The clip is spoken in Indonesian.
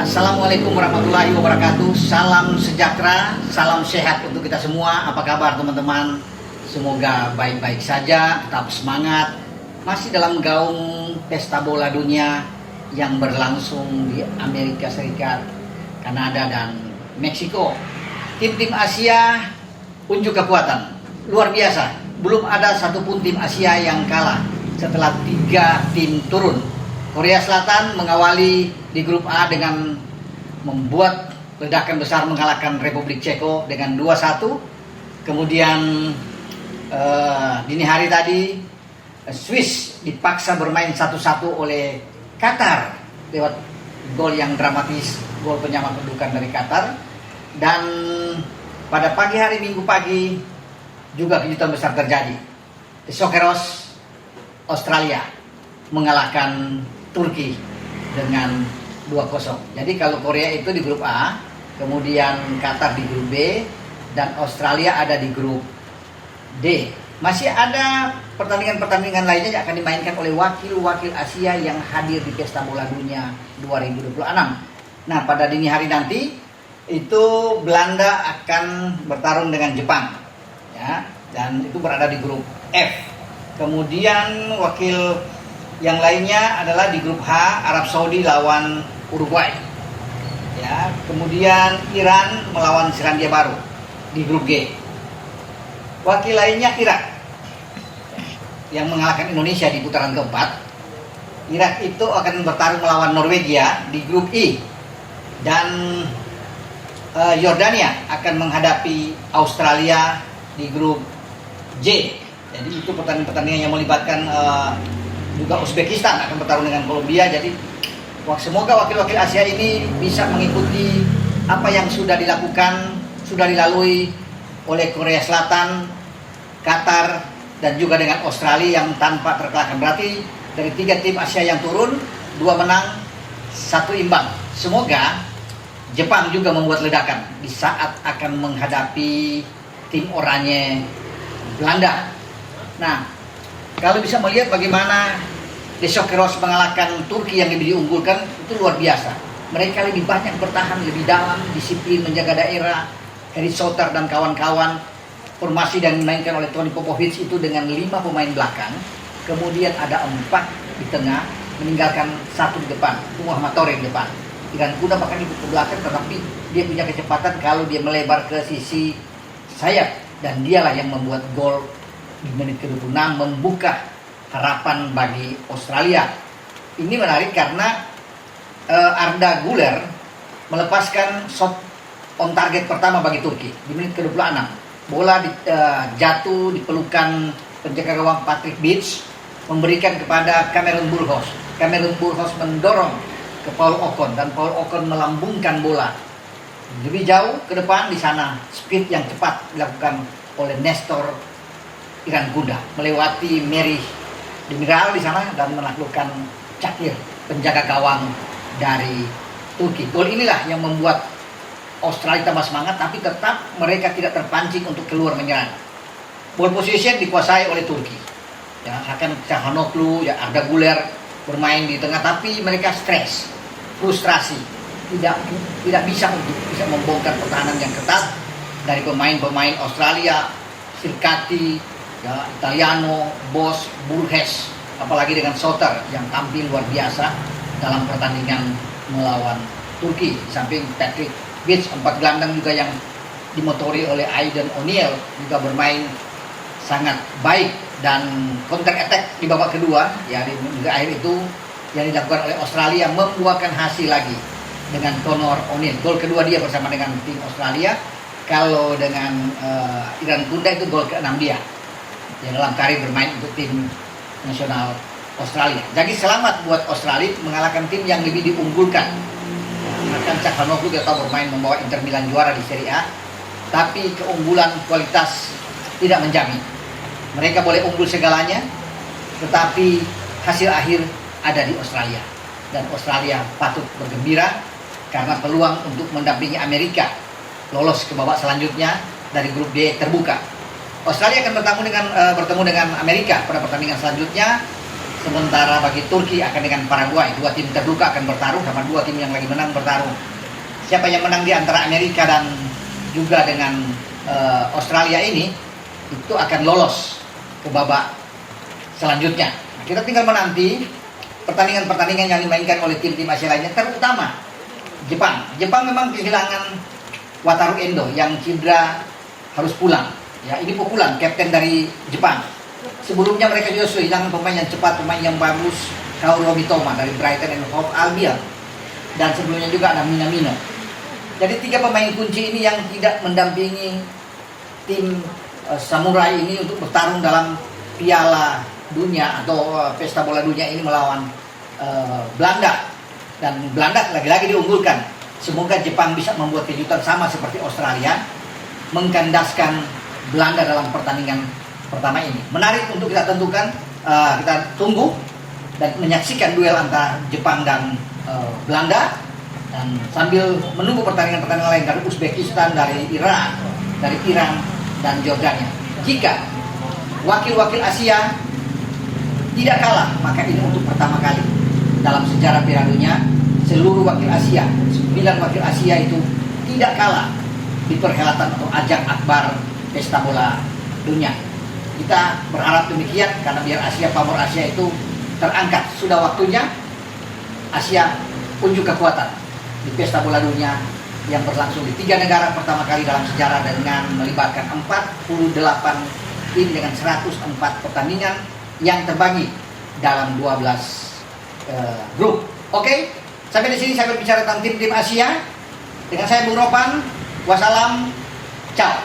Assalamualaikum warahmatullahi wabarakatuh. Salam sejahtera, salam sehat untuk kita semua. Apa kabar teman-teman? Semoga baik-baik saja, tetap semangat. Masih dalam gaung pesta bola dunia yang berlangsung di Amerika Serikat, Kanada, dan Meksiko. Tim-tim Asia unjuk kekuatan luar biasa. Belum ada satupun tim Asia yang kalah setelah 3 tim turun. Korea Selatan mengawali di grup A dengan membuat ledakan besar mengalahkan Republik Ceko dengan 2-1. Kemudian dini hari tadi Swiss dipaksa bermain 1-1 oleh Qatar lewat gol yang dramatis, gol penyama kedudukan dari Qatar. Dan pada pagi hari Minggu pagi juga kejutan besar terjadi. The Socceroos Australia mengalahkan Turki dengan 2-0. Jadi kalau Korea itu di grup A, kemudian Qatar di grup B, dan Australia ada di grup D. Masih ada pertandingan-pertandingan lainnya yang akan dimainkan oleh wakil-wakil Asia yang hadir di Pesta Bola Dunia 2026. Nah, pada dini hari nanti itu Belanda akan bertarung dengan Jepang, ya, dan itu berada di grup F. Kemudian wakil yang lainnya adalah di grup H, Arab Saudi lawan Uruguay. Ya, kemudian Iran melawan Selandia Baru di grup G. Wakil lainnya Irak yang mengalahkan Indonesia di putaran keempat. Irak itu akan bertarung melawan Norwegia di grup I. Dan Yordania akan menghadapi Australia di grup J. Jadi itu pertandingan yang melibatkan juga Uzbekistan akan bertarung dengan Kolombia. Jadi semoga wakil-wakil Asia ini bisa mengikuti apa yang sudah dilakukan, sudah dilalui oleh Korea Selatan, Qatar, dan juga dengan Australia yang tanpa terkalahkan. Berarti dari 3 tim Asia yang turun, 2 menang, 1 imbang. Semoga Jepang juga membuat ledakan di saat akan menghadapi tim oranye Belanda. Nah, kalau bisa melihat bagaimana The Socceroos mengalahkan Turki yang lebih diunggulkan, itu luar biasa. Mereka lebih banyak bertahan, lebih dalam, disiplin, menjaga daerah. Eric Soter dan kawan-kawan, formasi yang dimainkan oleh Toni Popovic itu dengan 5 pemain belakang. Kemudian ada 4 di tengah, meninggalkan 1 di depan, itu Muhammad Torre di depan. Iran Kuda bahkan ikut ke belakang, tetapi dia punya kecepatan kalau dia melebar ke sisi sayap. Dan dialah yang membuat gol di menit ke-26, membuka harapan bagi Australia. Ini menarik karena Arda Güler melepaskan shot on target pertama bagi Turki di menit ke-26. Bola jatuh di pelukan penjaga gawang Patrick Beach, memberikan kepada Cameron Burgos. Cameron Burgos mendorong ke Paul Ocon, dan Paul Ocon melambungkan bola lebih jauh ke depan. Di sana speed yang cepat dilakukan oleh Nestor Irankunda, melewati Merih Demiral di sana dan menaklukkan Cakir, penjaga gawang dari Turki. Gol inilah yang membuat Australia tambah semangat, tapi tetap mereka tidak terpancing untuk keluar menyerang. Ball position dikuasai oleh Turki. Ya, akan Çalhanoğlu, ya, Arda Güler bermain di tengah, tapi mereka stres, frustrasi, tidak bisa untuk bisa membongkar pertahanan yang ketat dari pemain-pemain Australia, Sirkati, ya, Italiano, Bos, Burgess, apalagi dengan Soter yang tampil luar biasa dalam pertandingan melawan Turki. Di samping Patrick Beach, 4 gelandang juga yang dimotori oleh Aiden O'Neill juga bermain sangat baik, dan counter attack di babak kedua, ya, di akhir itu yang dilakukan oleh Australia membuahkan hasil lagi dengan Conor O'Neill. Gol kedua dia bersama dengan tim Australia. Kalau dengan Irankunda itu gol ke-6 dia yang dalam karir bermain untuk tim nasional Australia. Jadi selamat buat Australia mengalahkan tim yang lebih diunggulkan. Akan Çalhanoğlu kita tahu bermain membawa Inter Milan juara di Serie A, tapi keunggulan kualitas tidak menjamin. Mereka boleh unggul segalanya, tetapi hasil akhir ada di Australia. Dan Australia patut bergembira karena peluang untuk mendampingi Amerika lolos ke babak selanjutnya dari grup D terbuka. Australia akan bertemu dengan Amerika pada pertandingan selanjutnya Sementara bagi Turki akan dengan Paraguay. Dua tim terluka akan bertarung sama dua tim yang lagi menang bertarung. Siapa yang menang di antara Amerika dan juga dengan Australia ini itu akan lolos ke babak selanjutnya. Nah, kita tinggal menanti pertandingan-pertandingan yang dimainkan oleh tim-tim Asia lainnya, terutama Jepang. Jepang memang kehilangan Wataru Endo yang cedera harus pulang. Ya, ini pukulan kapten dari Jepang. Sebelumnya mereka juga sudah kehilangan pemain yang cepat, pemain yang bagus, Kaoru Mitoma dari Brighton and Hove Albion. Dan sebelumnya juga ada Minamino. Jadi 3 pemain kunci ini yang tidak mendampingi tim Samurai ini untuk bertarung dalam Piala Dunia atau Pesta Bola Dunia ini melawan Belanda. Dan Belanda lagi-lagi diunggulkan. Semoga Jepang bisa membuat kejutan sama seperti Australia, mengkandaskan Belanda dalam pertandingan pertama ini. Menarik untuk kita tentukan, kita tunggu dan menyaksikan duel antara Jepang dan Belanda. Dan sambil menunggu pertandingan-pertandingan lain dari Uzbekistan, dari Irak, dari Iran, dan Jordania. Jika wakil-wakil Asia tidak kalah, maka ini untuk pertama kali dalam sejarah Piala Dunia seluruh wakil Asia, 9 wakil Asia itu tidak kalah di perhelatan atau ajang akbar Pesta Bola Dunia. Kita berharap demikian karena biar Asia, pamor Asia itu terangkat. Sudah waktunya Asia unjuk kekuatan di Pesta Bola Dunia yang berlangsung di 3 negara pertama kali dalam sejarah dengan melibatkan 48 tim dengan 104 pertandingan yang terbagi dalam 12 grup. Oke, sampai di sini saya berbicara tentang tim-tim Asia dengan saya Bung Ropan. Wassalam, ciao.